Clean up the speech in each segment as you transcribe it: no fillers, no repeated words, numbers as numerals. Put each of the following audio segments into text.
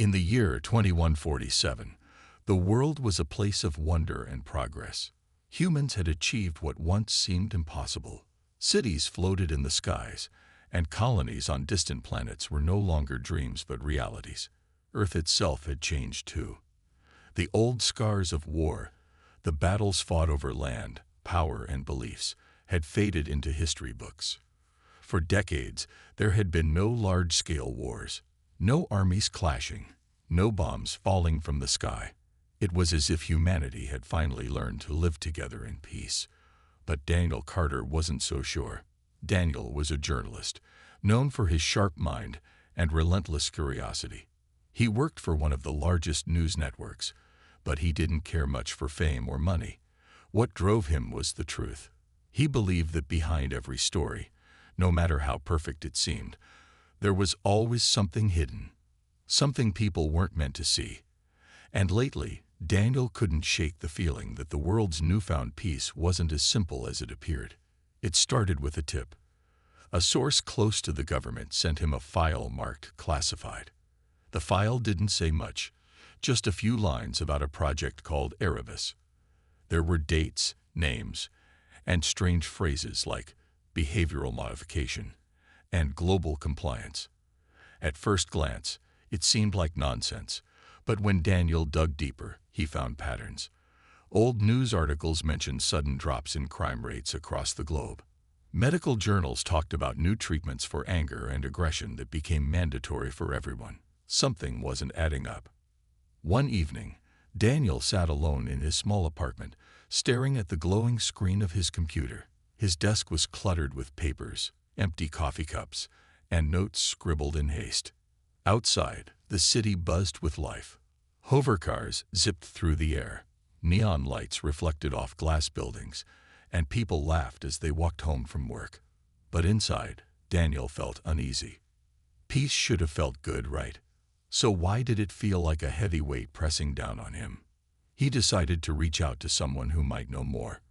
In the year 2147, the world was a place of wonder and progress. Humans had achieved what once seemed impossible. Cities floated in the skies, and colonies on distant planets were no longer dreams but realities. Earth itself had changed too. The old scars of war, the battles fought over land, power, and beliefs, had faded into history books. For decades, there had been no large-scale wars, no armies clashing, no bombs falling from the sky. It was as if humanity had finally learned to live together in peace. But Daniel Carter wasn't so sure. Daniel was a journalist, known for his sharp mind and relentless curiosity. He worked for one of the largest news networks, but he didn't care much for fame or money. What drove him was the truth. He believed that behind every story, no matter how perfect it seemed, there was always something hidden, something people weren't meant to see. And lately, Daniel couldn't shake the feeling that the world's newfound peace wasn't as simple as it appeared. It started with a tip. A source close to the government sent him a file marked classified. The file didn't say much, just a few lines about a project called Erebus. There were dates, names, and strange phrases like behavioral modification and global compliance. At first glance, it seemed like nonsense, but when Daniel dug deeper, he found patterns. Old news articles mentioned sudden drops in crime rates across the globe. Medical journals talked about new treatments for anger and aggression that became mandatory for everyone. Something wasn't adding up. One evening, Daniel sat alone in his small apartment, staring at the glowing screen of his computer. His desk was cluttered with papers, empty coffee cups, and notes scribbled in haste. Outside, the city buzzed with life. Hovercars zipped through the air. Neon lights reflected off glass buildings, and people laughed as they walked home from work. But inside, Daniel felt uneasy. Peace should have felt good, right? So why did it feel like a heavy weight pressing down on him? He decided to reach out to someone who might know more.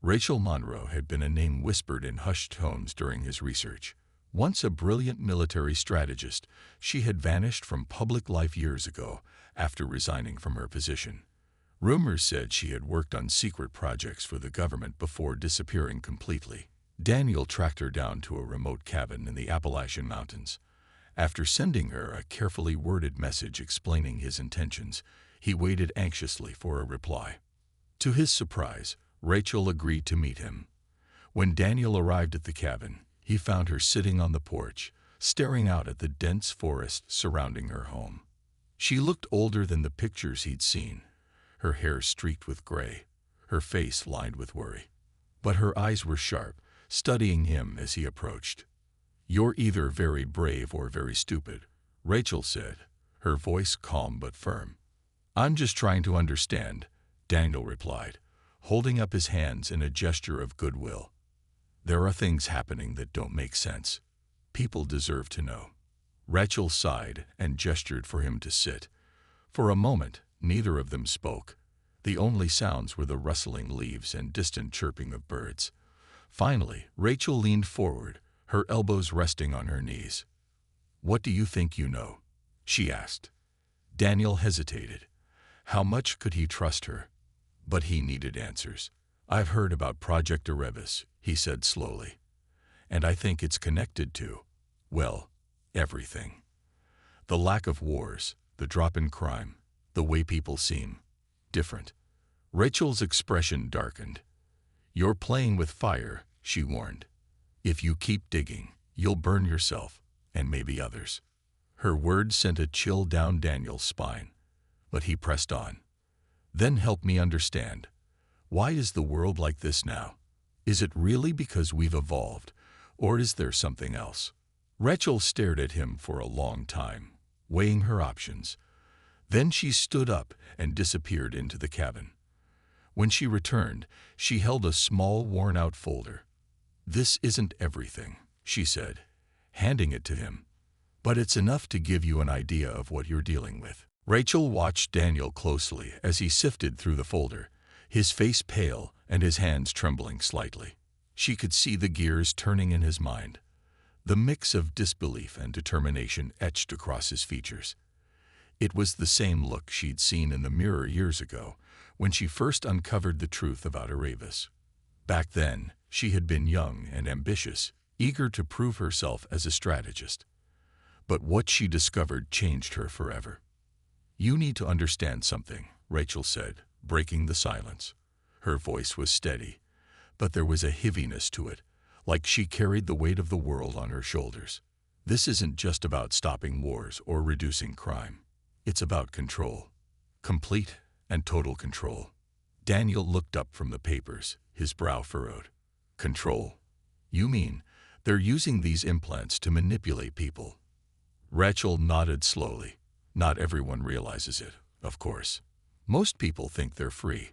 Rachel Monroe had been a name whispered in hushed tones during his research. Once a brilliant military strategist, she had vanished from public life years ago after resigning from her position. Rumors said she had worked on secret projects for the government before disappearing completely. Daniel tracked her down to a remote cabin in the Appalachian Mountains. After sending her a carefully worded message explaining his intentions, he waited anxiously for a reply. To his surprise, Rachel agreed to meet him. When Daniel arrived at the cabin, he found her sitting on the porch, staring out at the dense forest surrounding her home. She looked older than the pictures he'd seen, her hair streaked with gray, her face lined with worry. But her eyes were sharp, studying him as he approached. "You're either very brave or very stupid," Rachel said, her voice calm but firm. "I'm just trying to understand," Daniel replied, holding up his hands in a gesture of goodwill. "There are things happening that don't make sense. People deserve to know." Rachel sighed and gestured for him to sit. For a moment, neither of them spoke. The only sounds were the rustling leaves and distant chirping of birds. Finally, Rachel leaned forward, her elbows resting on her knees. "What do you think you know?" she asked. Daniel hesitated. How much could he trust her? But he needed answers. "I've heard about Project Erebus," he said slowly. "And I think it's connected to, well, everything. The lack of wars, the drop in crime, the way people seem different." Rachel's expression darkened. "You're playing with fire," she warned. "If you keep digging, you'll burn yourself, and maybe others." Her words sent a chill down Daniel's spine, but he pressed on. "Then help me understand. Why is the world like this now? Is it really because we've evolved, or is there something else?" Rachel stared at him for a long time, weighing her options. Then she stood up and disappeared into the cabin. When she returned, she held a small, worn-out folder. "This isn't everything," she said, handing it to him. "But it's enough to give you an idea of what you're dealing with." Rachel watched Daniel closely as he sifted through the folder, his face pale and his hands trembling slightly. She could see the gears turning in his mind. The mix of disbelief and determination etched across his features. It was the same look she'd seen in the mirror years ago, when she first uncovered the truth about Aravis. Back then, she had been young and ambitious, eager to prove herself as a strategist. But what she discovered changed her forever. "You need to understand something," Rachel said, breaking the silence. Her voice was steady, but there was a heaviness to it, like she carried the weight of the world on her shoulders. "This isn't just about stopping wars or reducing crime. It's about control. Complete and total control." Daniel looked up from the papers, his brow furrowed. "Control? You mean they're using these implants to manipulate people?" Rachel nodded slowly. "Not everyone realizes it, of course. Most people think they're free.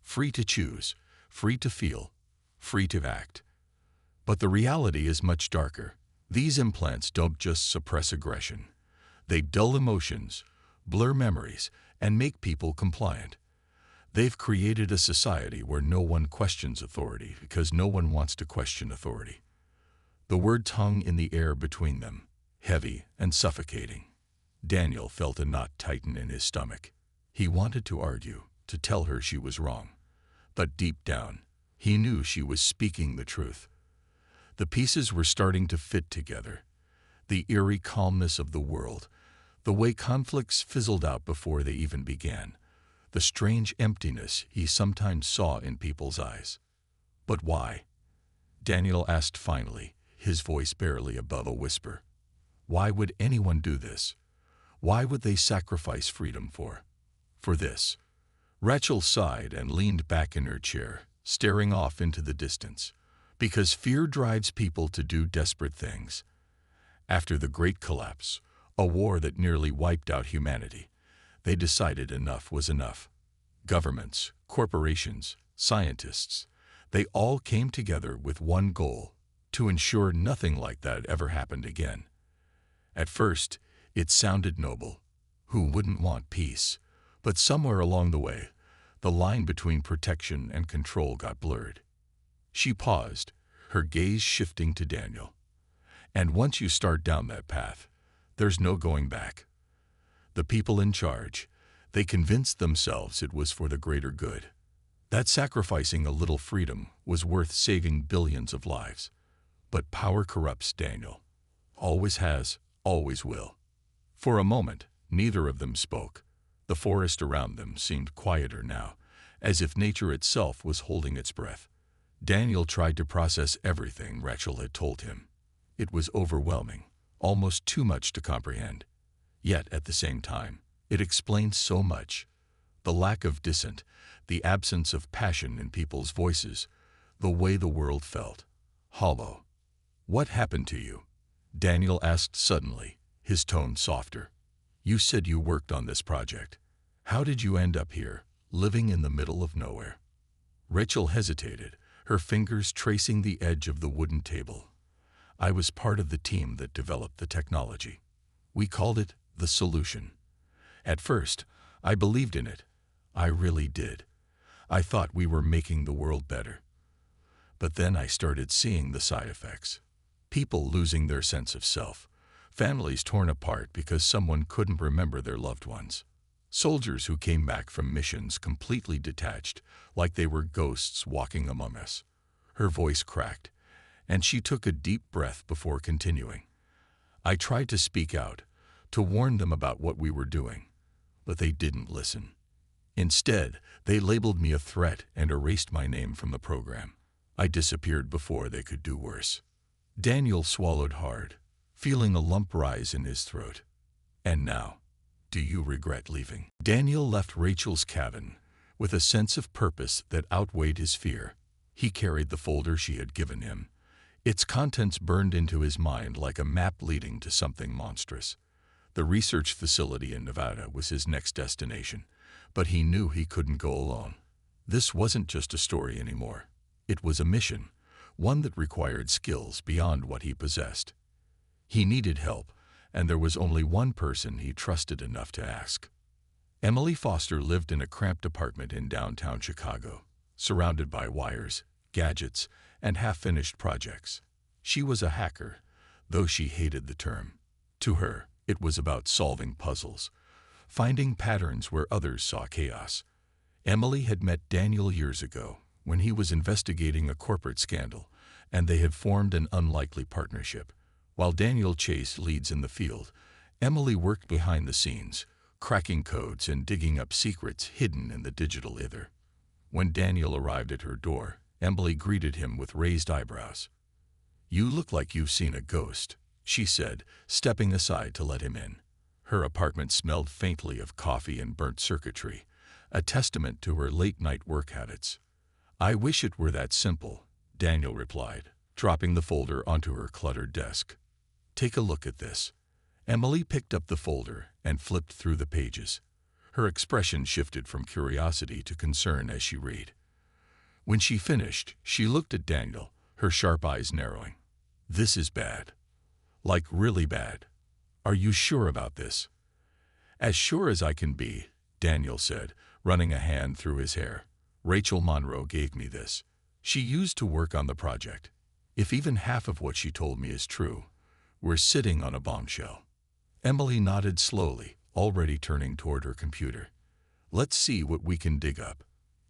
Free to choose, free to feel, free to act. But the reality is much darker. These implants don't just suppress aggression. They dull emotions, blur memories, and make people compliant. They've created a society where no one questions authority because no one wants to question authority." The words hung in the air between them, heavy and suffocating. Daniel felt a knot tighten in his stomach. He wanted to argue, to tell her she was wrong. But deep down, he knew she was speaking the truth. The pieces were starting to fit together. The eerie calmness of the world, the way conflicts fizzled out before they even began, the strange emptiness he sometimes saw in people's eyes. "But why?" Daniel asked finally, his voice barely above a whisper. "Why would anyone do this? Why would they sacrifice freedom for this?" Rachel sighed and leaned back in her chair, staring off into the distance. "Because fear drives people to do desperate things. After the Great Collapse, a war that nearly wiped out humanity, they decided enough was enough. Governments, corporations, scientists, they all came together with one goal: to ensure nothing like that ever happened again. At first, it sounded noble. Who wouldn't want peace? But somewhere along the way, the line between protection and control got blurred." She paused, her gaze shifting to Daniel. "And once you start down that path, there's no going back. The people in charge, they convinced themselves it was for the greater good. That sacrificing a little freedom was worth saving billions of lives. But power corrupts, Daniel. Always has, always will." For a moment, neither of them spoke. The forest around them seemed quieter now, as if nature itself was holding its breath. Daniel tried to process everything Rachel had told him. It was overwhelming, almost too much to comprehend. Yet, at the same time, it explained so much. The lack of dissent, the absence of passion in people's voices, the way the world felt. Hollow. "What happened to you?" Daniel asked suddenly, his tone softer. "You said you worked on this project. How did you end up here, living in the middle of nowhere?" Rachel hesitated, her fingers tracing the edge of the wooden table. "I was part of the team that developed the technology. We called it the solution. At first, I believed in it. I really did. I thought we were making the world better. But then I started seeing the side effects. People losing their sense of self. Families torn apart because someone couldn't remember their loved ones. Soldiers who came back from missions completely detached, like they were ghosts walking among us." Her voice cracked, and she took a deep breath before continuing. "I tried to speak out, to warn them about what we were doing, but they didn't listen. Instead, they labeled me a threat and erased my name from the program. I disappeared before they could do worse." Daniel swallowed hard, feeling a lump rise in his throat. "And now, do you regret leaving?" Daniel left Rachel's cabin with a sense of purpose that outweighed his fear. He carried the folder she had given him. Its contents burned into his mind like a map leading to something monstrous. The research facility in Nevada was his next destination, but he knew he couldn't go alone. This wasn't just a story anymore. It was a mission, one that required skills beyond what he possessed. He needed help, and there was only one person he trusted enough to ask. Emily Foster lived in a cramped apartment in downtown Chicago, surrounded by wires, gadgets, and half-finished projects. She was a hacker, though she hated the term. To her, it was about solving puzzles, finding patterns where others saw chaos. Emily had met Daniel years ago when he was investigating a corporate scandal, and they had formed an unlikely partnership. While Daniel chased leads in the field, Emily worked behind the scenes, cracking codes and digging up secrets hidden in the digital ether. When Daniel arrived at her door, Emily greeted him with raised eyebrows. "You look like you've seen a ghost," she said, stepping aside to let him in. Her apartment smelled faintly of coffee and burnt circuitry, a testament to her late-night work habits. "I wish it were that simple," Daniel replied, dropping the folder onto her cluttered desk. "Take a look at this." Emily picked up the folder and flipped through the pages. Her expression shifted from curiosity to concern as she read. When she finished, she looked at Daniel, her sharp eyes narrowing. "This is bad. Like really bad. Are you sure about this?" "As sure as I can be," Daniel said, running a hand through his hair. "Rachel Monroe gave me this. She used to work on the project. If even half of what she told me is true, we're sitting on a bombshell." Emily nodded slowly, already turning toward her computer. "Let's see what we can dig up.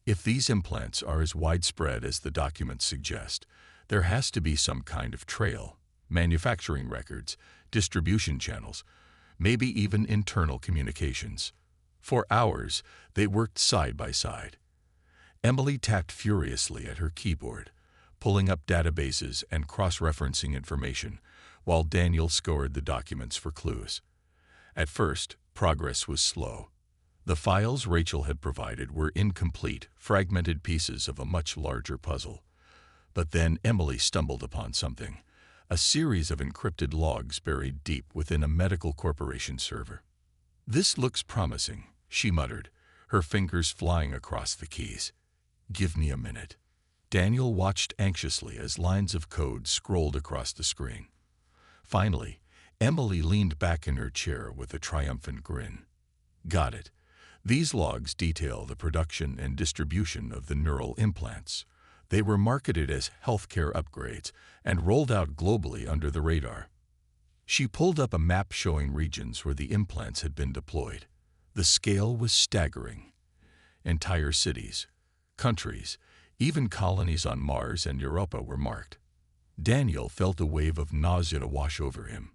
If these implants are as widespread as the documents suggest, there has to be some kind of trail, manufacturing records, distribution channels, maybe even internal communications." For hours, they worked side by side. Emily tapped furiously at her keyboard, pulling up databases and cross-referencing information, while Daniel scoured the documents for clues. At first, progress was slow. The files Rachel had provided were incomplete, fragmented pieces of a much larger puzzle. But then Emily stumbled upon something, a series of encrypted logs buried deep within a medical corporation server. "This looks promising," she muttered, her fingers flying across the keys. "Give me a minute." Daniel watched anxiously as lines of code scrolled across the screen. Finally, Emily leaned back in her chair with a triumphant grin. "Got it. These logs detail the production and distribution of the neural implants. They were marketed as healthcare upgrades and rolled out globally under the radar." She pulled up a map showing regions where the implants had been deployed. The scale was staggering. Entire cities, countries, even colonies on Mars and Europa were marked. Daniel felt a wave of nausea wash over him.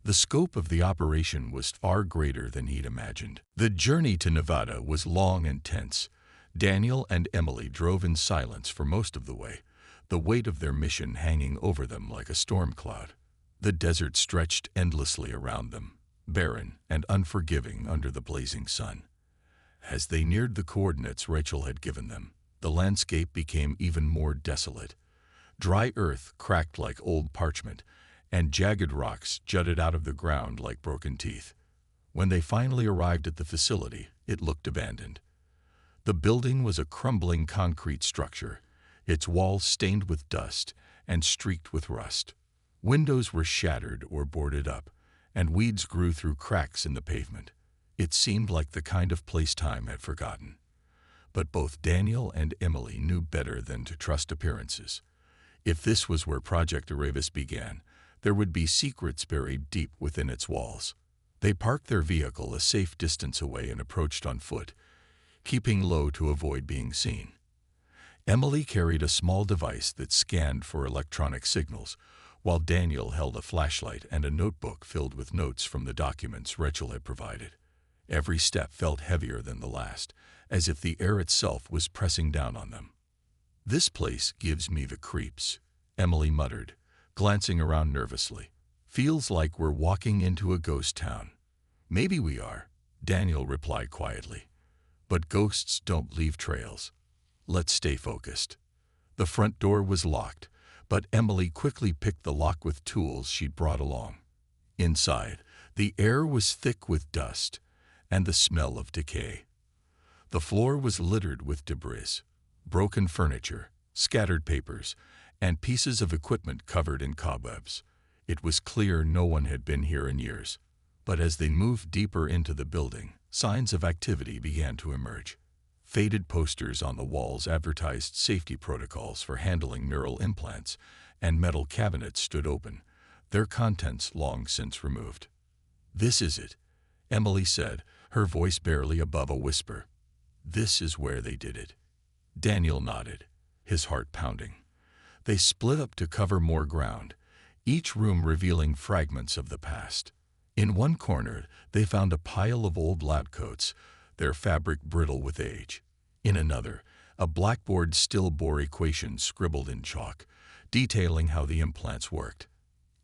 The scope of the operation was far greater than he'd imagined. The journey to Nevada was long and tense. Daniel and Emily drove in silence for most of the way, the weight of their mission hanging over them like a storm cloud. The desert stretched endlessly around them, barren and unforgiving under the blazing sun. As they neared the coordinates Rachel had given them, the landscape became even more desolate. Dry earth cracked like old parchment, and jagged rocks jutted out of the ground like broken teeth. When they finally arrived at the facility, it looked abandoned. The building was a crumbling concrete structure, its walls stained with dust and streaked with rust. Windows were shattered or boarded up, and weeds grew through cracks in the pavement. It seemed like the kind of place time had forgotten. But both Daniel and Emily knew better than to trust appearances. If this was where Project Erebus began, there would be secrets buried deep within its walls. They parked their vehicle a safe distance away and approached on foot, keeping low to avoid being seen. Emily carried a small device that scanned for electronic signals, while Daniel held a flashlight and a notebook filled with notes from the documents Rachel had provided. Every step felt heavier than the last, as if the air itself was pressing down on them. "This place gives me the creeps," Emily muttered, glancing around nervously. "Feels like we're walking into a ghost town." "Maybe we are," Daniel replied quietly. "But ghosts don't leave trails. Let's stay focused." The front door was locked, but Emily quickly picked the lock with tools she'd brought along. Inside, the air was thick with dust and the smell of decay. The floor was littered with debris, broken furniture, scattered papers, and pieces of equipment covered in cobwebs. It was clear no one had been here in years. But as they moved deeper into the building, signs of activity began to emerge. Faded posters on the walls advertised safety protocols for handling neural implants, and metal cabinets stood open, their contents long since removed. "This is it," Emily said, her voice barely above a whisper. "This is where they did it." Daniel nodded, his heart pounding. They split up to cover more ground, each room revealing fragments of the past. In one corner, they found a pile of old lab coats, their fabric brittle with age. In another, a blackboard still bore equations scribbled in chalk, detailing how the implants worked.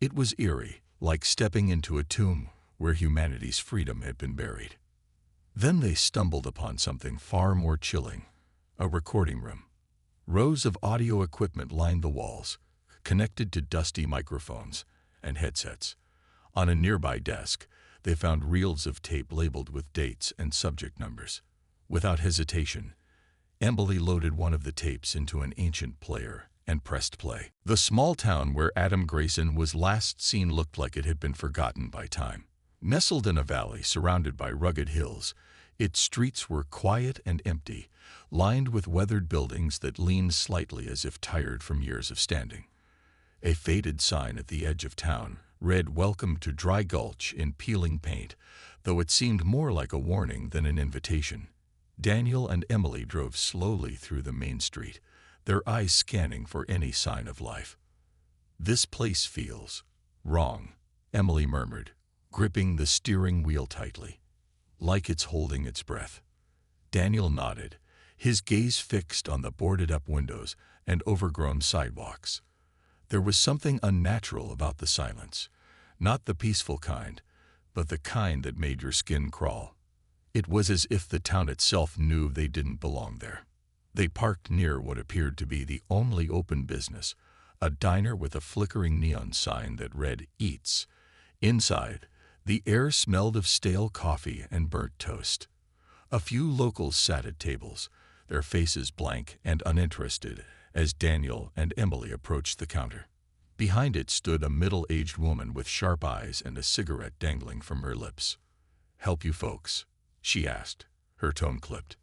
It was eerie, like stepping into a tomb where humanity's freedom had been buried. Then they stumbled upon something far more chilling, a recording room. Rows of audio equipment lined the walls, connected to dusty microphones and headsets. On a nearby desk, they found reels of tape labeled with dates and subject numbers. Without hesitation, Emily loaded one of the tapes into an ancient player and pressed play. The small town where Adam Grayson was last seen looked like it had been forgotten by time. Nestled in a valley surrounded by rugged hills, its streets were quiet and empty, lined with weathered buildings that leaned slightly as if tired from years of standing. A faded sign at the edge of town read "Welcome to Dry Gulch" in peeling paint, though it seemed more like a warning than an invitation. Daniel and Emily drove slowly through the main street, their eyes scanning for any sign of life. "This place feels wrong," Emily murmured, gripping the steering wheel tightly, like it's holding its breath. Daniel nodded, his gaze fixed on the boarded-up windows and overgrown sidewalks. There was something unnatural about the silence, not the peaceful kind, but the kind that made your skin crawl. It was as if the town itself knew they didn't belong there. They parked near what appeared to be the only open business, a diner with a flickering neon sign that read "Eats." Inside, the air smelled of stale coffee and burnt toast. A few locals sat at tables, their faces blank and uninterested, as Daniel and Emily approached the counter. Behind it stood a middle-aged woman with sharp eyes and a cigarette dangling from her lips. "Help you folks?" she asked, her tone clipped.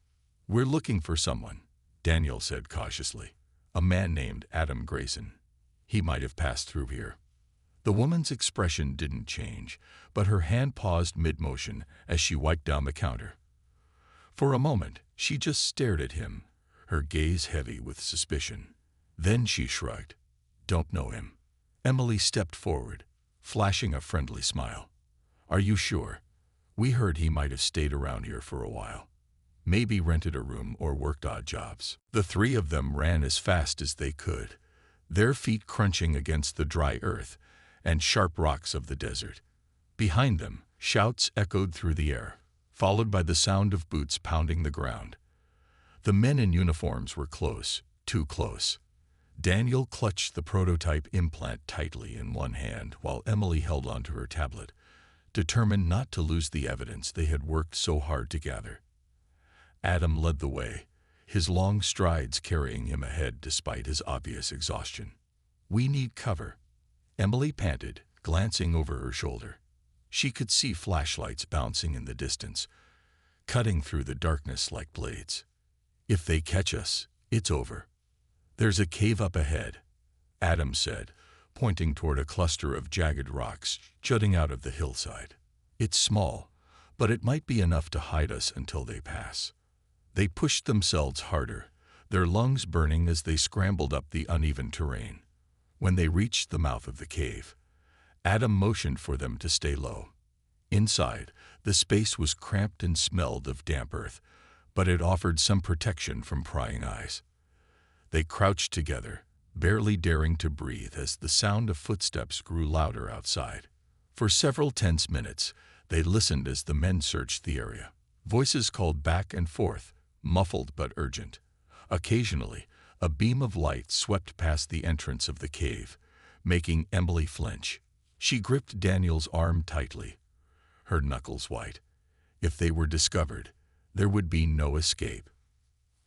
"We're looking for someone," Daniel said cautiously. "A man named Adam Grayson. He might have passed through here." The woman's expression didn't change, but her hand paused mid-motion as she wiped down the counter. For a moment, she just stared at him, her gaze heavy with suspicion. Then she shrugged. "Don't know him." Emily stepped forward, flashing a friendly smile. "Are you sure? We heard he might have stayed around here for a while. Maybe rented a room or worked odd jobs." The three of them ran as fast as they could, their feet crunching against the dry earth and sharp rocks of the desert. Behind them, shouts echoed through the air, followed by the sound of boots pounding the ground. The men in uniforms were close, too close. Daniel clutched the prototype implant tightly in one hand while Emily held onto her tablet, determined not to lose the evidence they had worked so hard to gather. Adam led the way, his long strides carrying him ahead despite his obvious exhaustion. "We need cover," Emily panted, glancing over her shoulder. She could see flashlights bouncing in the distance, cutting through the darkness like blades. "If they catch us, it's over." "There's a cave up ahead," Adam said, pointing toward a cluster of jagged rocks jutting out of the hillside. "It's small, but it might be enough to hide us until they pass." They pushed themselves harder, their lungs burning as they scrambled up the uneven terrain. When they reached the mouth of the cave, Adam motioned for them to stay low. Inside, the space was cramped and smelled of damp earth, but it offered some protection from prying eyes. They crouched together, barely daring to breathe as the sound of footsteps grew louder outside. For several tense minutes, they listened as the men searched the area. Voices called back and forth, muffled but urgent. Occasionally, a beam of light swept past the entrance of the cave, making Emily flinch. She gripped Daniel's arm tightly, her knuckles white. If they were discovered, there would be no escape.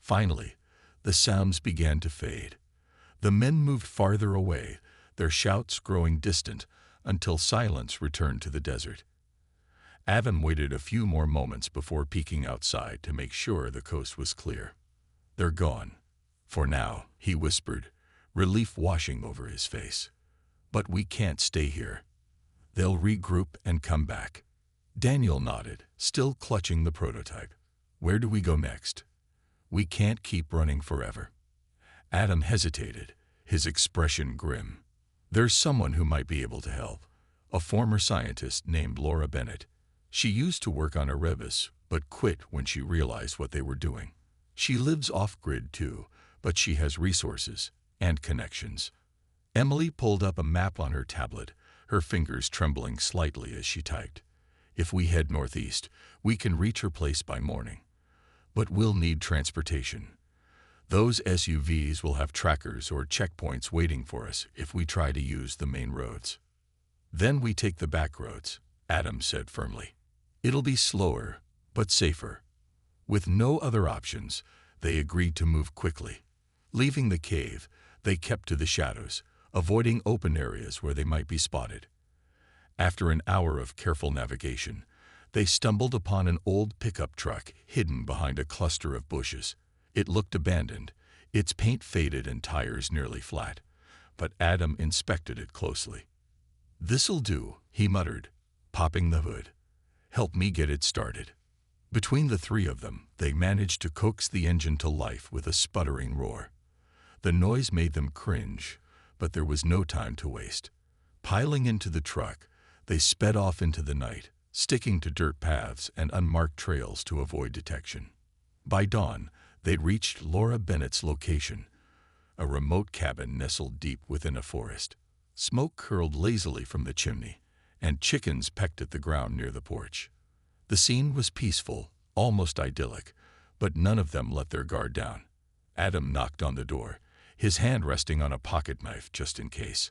Finally, the sounds began to fade. The men moved farther away, their shouts growing distant until silence returned to the desert. Adam waited a few more moments before peeking outside to make sure the coast was clear. "They're gone. For now," he whispered, relief washing over his face. "But we can't stay here. They'll regroup and come back." Daniel nodded, still clutching the prototype. Where do we go next? We can't keep running forever. Adam hesitated, his expression grim. There's someone who might be able to help. A former scientist named Laura Bennett. She used to work on Erebus, but quit when she realized what they were doing. She lives off-grid too, but she has resources and connections. Emily pulled up a map on her tablet, her fingers trembling slightly as she typed. If we head northeast, we can reach her place by morning. But we'll need transportation. Those SUVs will have trackers or checkpoints waiting for us if we try to use the main roads. Then we take the back roads, Adam said firmly. It'll be slower, but safer. With no other options, they agreed to move quickly. Leaving the cave, they kept to the shadows, avoiding open areas where they might be spotted. After an hour of careful navigation, they stumbled upon an old pickup truck hidden behind a cluster of bushes. It looked abandoned, its paint faded and tires nearly flat, but Adam inspected it closely. "This'll do," he muttered, popping the hood. "Help me get it started." Between the three of them, they managed to coax the engine to life with a sputtering roar. The noise made them cringe, but there was no time to waste. Piling into the truck, they sped off into the night, sticking to dirt paths and unmarked trails to avoid detection. By dawn, they'd reached Laura Bennett's location, a remote cabin nestled deep within a forest. Smoke curled lazily from the chimney, and chickens pecked at the ground near the porch. The scene was peaceful, almost idyllic, but none of them let their guard down. Adam knocked on the door, his hand resting on a pocket knife just in case.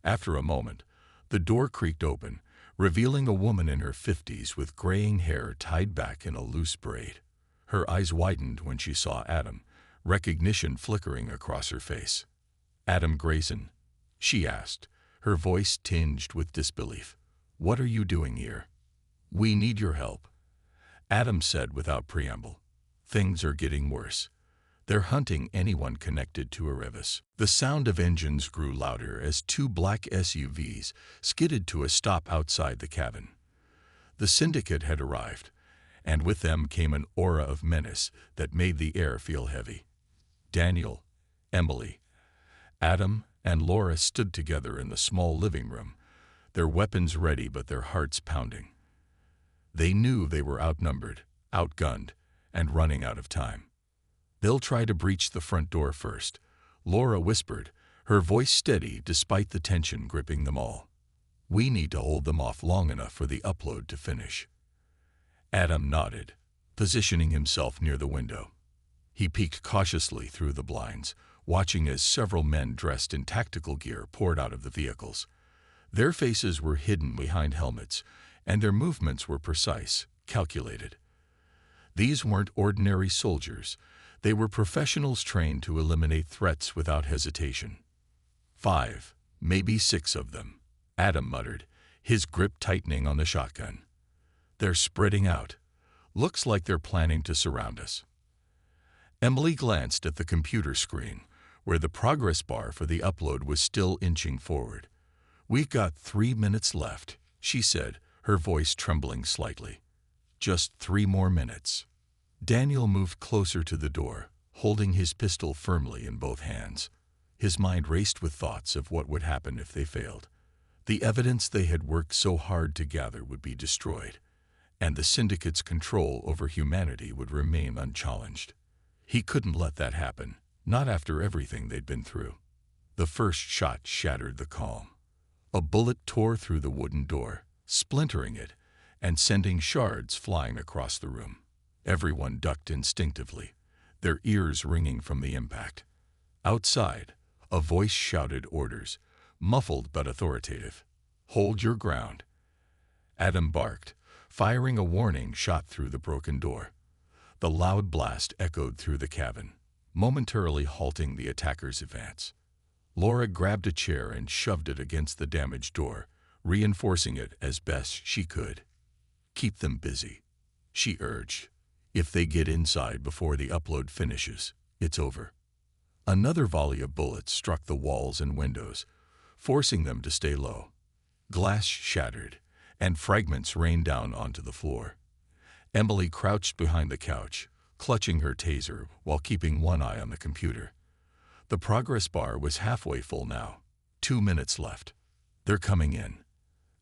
After a moment, the door creaked open, revealing a woman in her 50s with graying hair tied back in a loose braid. Her eyes widened when she saw Adam, recognition flickering across her face. "Adam Grayson?" she asked, her voice tinged with disbelief. "What are you doing here?" "We need your help," Adam said without preamble. "Things are getting worse. They're hunting anyone connected to Erebus." The sound of engines grew louder as two black SUVs skidded to a stop outside the cabin. The syndicate had arrived, and with them came an aura of menace that made the air feel heavy. Daniel, Emily, Adam, and Laura stood together in the small living room, their weapons ready but their hearts pounding. They knew they were outnumbered, outgunned, and running out of time. "They'll try to breach the front door first," Laura whispered, her voice steady despite the tension gripping them all. "We need to hold them off long enough for the upload to finish." Adam nodded, positioning himself near the window. He peeked cautiously through the blinds, watching as several men dressed in tactical gear poured out of the vehicles. Their faces were hidden behind helmets, and their movements were precise, calculated. These weren't ordinary soldiers. They were professionals trained to eliminate threats without hesitation. 5, maybe 6 of them, Adam muttered, his grip tightening on the shotgun. "They're spreading out. Looks like they're planning to surround us." Emily glanced at the computer screen, where the progress bar for the upload was still inching forward. "We've got 3 minutes left," she said, her voice trembling slightly. "Just 3 more minutes." Daniel moved closer to the door, holding his pistol firmly in both hands. His mind raced with thoughts of what would happen if they failed. The evidence they had worked so hard to gather would be destroyed, and the syndicate's control over humanity would remain unchallenged. He couldn't let that happen, not after everything they'd been through. The first shot shattered the calm. A bullet tore through the wooden door, splintering it and sending shards flying across the room. Everyone ducked instinctively, their ears ringing from the impact. Outside, a voice shouted orders, muffled but authoritative. "Hold your ground." Adam barked, firing a warning shot through the broken door. The loud blast echoed through the cabin, momentarily halting the attacker's advance. Laura grabbed a chair and shoved it against the damaged door, reinforcing it as best she could. "Keep them busy," she urged. "If they get inside before the upload finishes, it's over." Another volley of bullets struck the walls and windows, forcing them to stay low. Glass shattered, and fragments rained down onto the floor. Emily crouched behind the couch, clutching her taser while keeping one eye on the computer. The progress bar was halfway full now. 2 minutes left. They're coming in.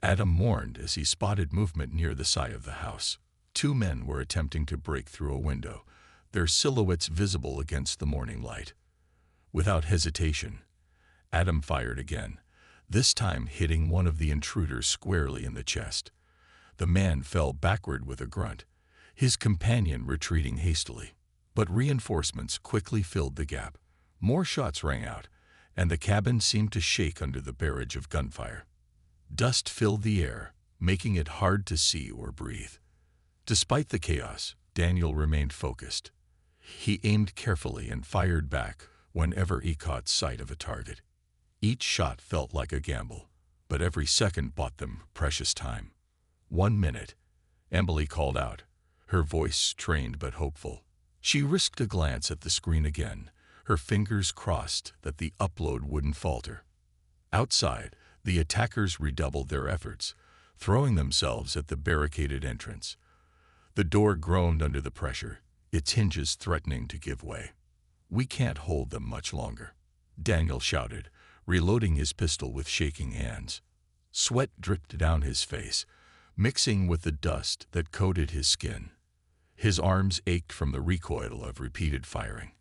Adam warned as he spotted movement near the side of the house. 2 men were attempting to break through a window, their silhouettes visible against the morning light. Without hesitation, Adam fired again, this time hitting one of the intruders squarely in the chest. The man fell backward with a grunt, his companion retreating hastily. But reinforcements quickly filled the gap. More shots rang out, and the cabin seemed to shake under the barrage of gunfire. Dust filled the air, making it hard to see or breathe. Despite the chaos, Daniel remained focused. He aimed carefully and fired back whenever he caught sight of a target. Each shot felt like a gamble, but every second bought them precious time. 1 minute, Emily called out, her voice strained but hopeful. She risked a glance at the screen again, her fingers crossed that the upload wouldn't falter. Outside, the attackers redoubled their efforts, throwing themselves at the barricaded entrance. The door groaned under the pressure, its hinges threatening to give way. "We can't hold them much longer," Daniel shouted, reloading his pistol with shaking hands. Sweat dripped down his face, mixing with the dust that coated his skin. His arms ached from the recoil of repeated firing,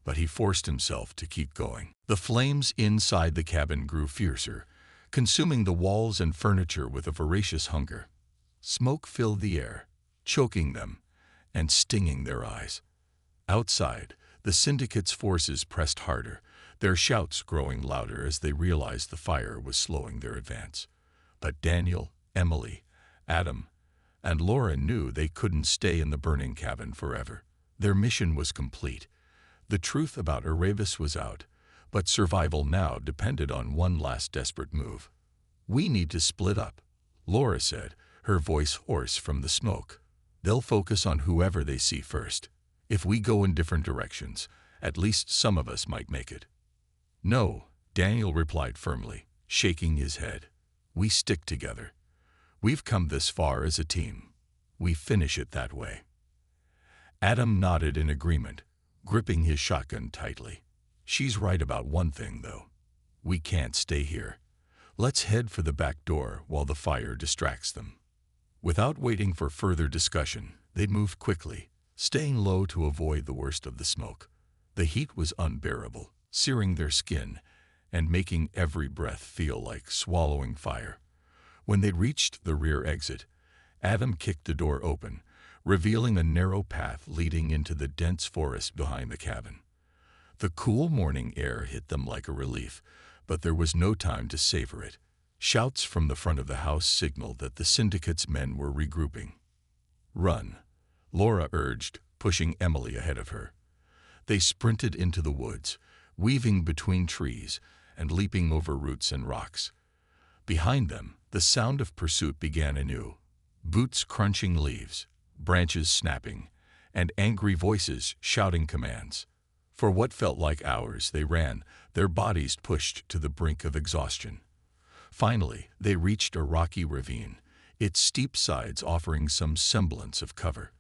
but he forced himself to keep going. The flames inside the cabin grew fiercer, consuming the walls and furniture with a voracious hunger. Smoke filled the air, choking them and stinging their eyes. Outside, the syndicate's forces pressed harder, their shouts growing louder as they realized the fire was slowing their advance. But Daniel, Emily, Adam, and Laura knew they couldn't stay in the burning cabin forever. Their mission was complete. The truth about Erebus was out, but survival now depended on one last desperate move. "We need to split up," Laura said, her voice hoarse from the smoke. "They'll focus on whoever they see first. If we go in different directions, at least some of us might make it." "No," Daniel replied firmly, shaking his head. "We stick together. We've come this far as a team. We finish it that way." Adam nodded in agreement, gripping his shotgun tightly. "She's right about one thing, though. We can't stay here. Let's head for the back door while the fire distracts them." Without waiting for further discussion, they moved quickly, staying low to avoid the worst of the smoke. The heat was unbearable, searing their skin and making every breath feel like swallowing fire. When they reached the rear exit, Adam kicked the door open, revealing a narrow path leading into the dense forest behind the cabin. The cool morning air hit them like a relief, but there was no time to savor it. Shouts from the front of the house signaled that the syndicate's men were regrouping. "Run," Laura urged, pushing Emily ahead of her. They sprinted into the woods, weaving between trees and leaping over roots and rocks. Behind them, the sound of pursuit began anew. Boots crunching leaves, branches snapping, and angry voices shouting commands. For what felt like hours they ran, their bodies pushed to the brink of exhaustion. Finally, they reached a rocky ravine, its steep sides offering some semblance of cover.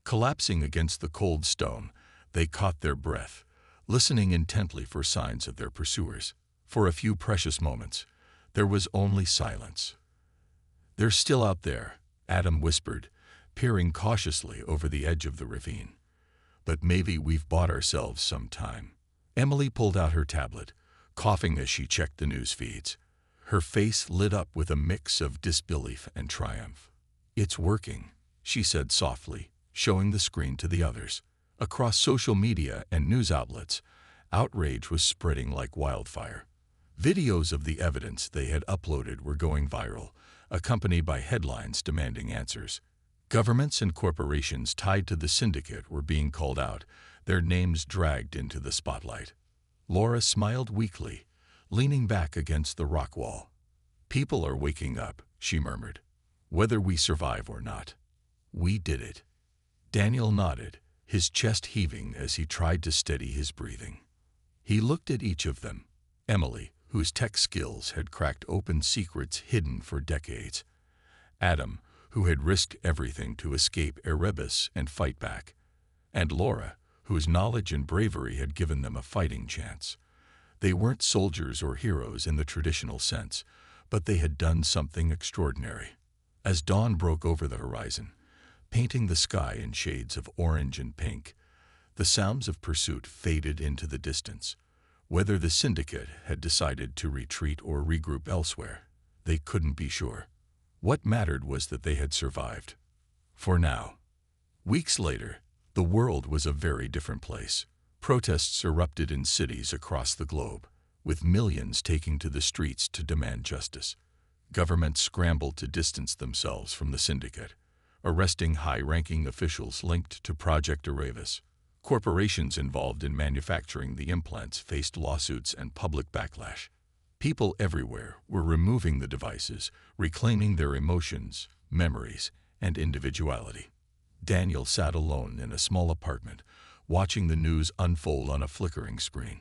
Collapsing against the cold stone, they caught their breath, listening intently for signs of their pursuers. For a few precious moments, there was only silence. "They're still out there," Adam whispered, peering cautiously over the edge of the ravine. "But maybe we've bought ourselves some time." Emily pulled out her tablet, coughing as she checked the news feeds. Her face lit up with a mix of disbelief and triumph. "It's working," she said softly, showing the screen to the others. Across social media and news outlets, outrage was spreading like wildfire. Videos of the evidence they had uploaded were going viral, accompanied by headlines demanding answers. Governments and corporations tied to the syndicate were being called out, their names dragged into the spotlight. Laura smiled weakly, leaning back against the rock wall. "People are waking up," she murmured. "Whether we survive or not. We did it." Daniel nodded, his chest heaving as he tried to steady his breathing. He looked at each of them. Emily, whose tech skills had cracked open secrets hidden for decades. Adam, who had risked everything to escape Erebus and fight back, and Laura, whose knowledge and bravery had given them a fighting chance. They weren't soldiers or heroes in the traditional sense, but they had done something extraordinary. As dawn broke over the horizon, painting the sky in shades of orange and pink, the sounds of pursuit faded into the distance. Whether the syndicate had decided to retreat or regroup elsewhere, they couldn't be sure. What mattered was that they had survived. For now. Weeks later, the world was a very different place. Protests erupted in cities across the globe, with millions taking to the streets to demand justice. Governments scrambled to distance themselves from the syndicate, arresting high-ranking officials linked to Project Erebus. Corporations involved in manufacturing the implants faced lawsuits and public backlash. People everywhere were removing the devices, reclaiming their emotions, memories, and individuality. Daniel sat alone in a small apartment, watching the news unfold on a flickering screen.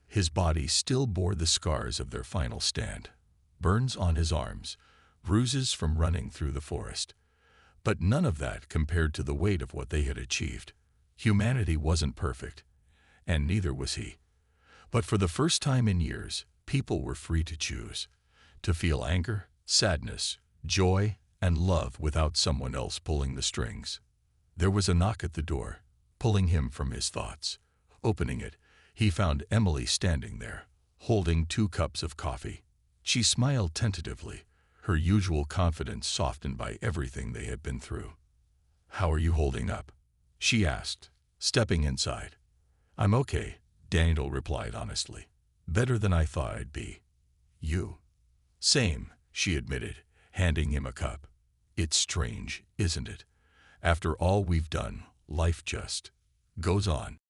His body still bore the scars of their final stand. Burns on his arms, bruises from running through the forest. But none of that compared to the weight of what they had achieved. Humanity wasn't perfect, and neither was he. But for the first time in years, people were free to choose, to feel anger, sadness, joy, and love without someone else pulling the strings. There was a knock at the door, pulling him from his thoughts. Opening it, he found Emily standing there, holding 2 cups of coffee. She smiled tentatively, her usual confidence softened by everything they had been through. "How are you holding up?" she asked, stepping inside. "I'm okay," Daniel replied honestly. "Better than I thought I'd be." "You?" "Same," she admitted, handing him a cup. "It's strange, isn't it? After all we've done, life just goes on."